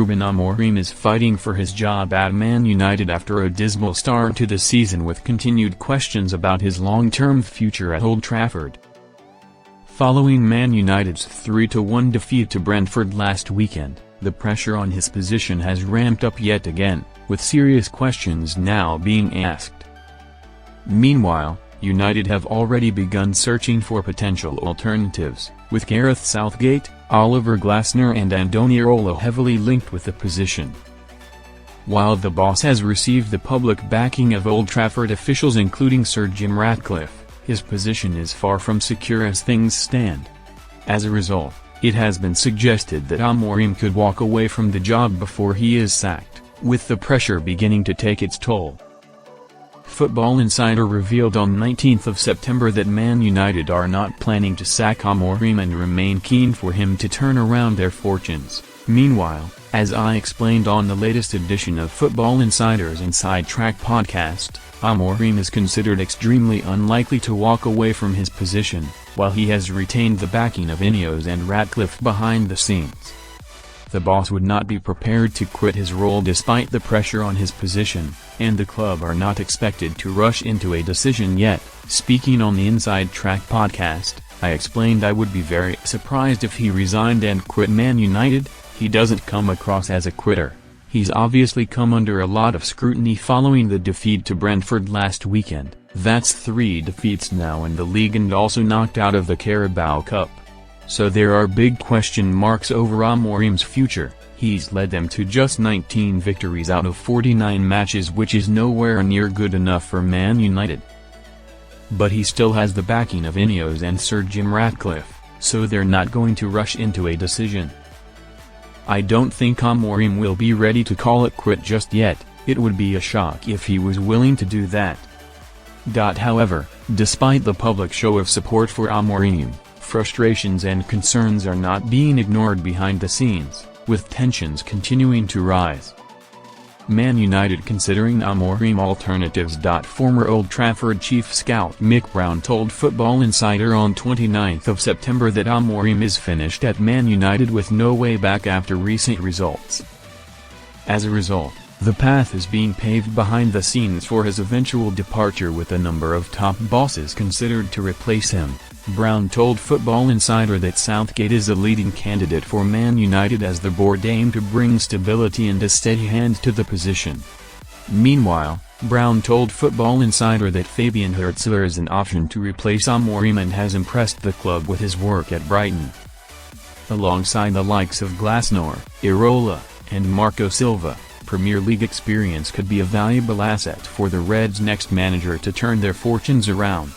Ruben Amorim is fighting for his job at Man United after a dismal start to the season with continued questions about his long-term future at Old Trafford. Following Man United's 3-1 defeat to Brentford last weekend, the pressure on his position has ramped up yet again, with serious questions now being asked. Meanwhile, United have already begun searching for potential alternatives, with Gareth Southgate, Oliver Glasner and Andoni Iraola heavily linked with the position. While the boss has received the public backing of Old Trafford officials including Sir Jim Ratcliffe, his position is far from secure as things stand. As a result, it has been suggested that Amorim could walk away from the job before he is sacked, with the pressure beginning to take its toll. Football Insider revealed on 19th of September that Man United are not planning to sack Amorim and remain keen for him to turn around their fortunes. Meanwhile, as I explained on the latest edition of Football Insider's Inside Track podcast, Amorim is considered extremely unlikely to walk away from his position, while he has retained the backing of Ineos and Ratcliffe behind the scenes. The boss would not be prepared to quit his role despite the pressure on his position, and the club are not expected to rush into a decision yet. Speaking on the Inside Track podcast, I explained I would be very surprised if he resigned and quit Man United. He doesn't come across as a quitter. He's obviously come under a lot of scrutiny following the defeat to Brentford last weekend. That's 3 defeats now in the league and also knocked out of the Carabao Cup. So there are big question marks over Amorim's future. He's led them to just 19 victories out of 49 matches, which is nowhere near good enough for Man United. But he still has the backing of Ineos and Sir Jim Ratcliffe, so they're not going to rush into a decision. I don't think Amorim will be ready to call it quit just yet. It would be a shock if he was willing to do that. However, despite the public show of support for Amorim, frustrations and concerns are not being ignored behind the scenes, with tensions continuing to rise. Man United considering Amorim alternatives. Former Old Trafford chief scout Mick Brown told Football Insider on 29th of September that Amorim is finished at Man United with no way back after recent results. As a result, the path is being paved behind the scenes for his eventual departure, with a number of top bosses considered to replace him. Brown told Football Insider that Southgate is a leading candidate for Man United as the board aim to bring stability and a steady hand to the position. Meanwhile, Brown told Football Insider that Fabian Herzler is an option to replace Amorim and has impressed the club with his work at Brighton. Alongside the likes of Glasner, Iraola, and Marco Silva, Premier League experience could be a valuable asset for the Reds' next manager to turn their fortunes around.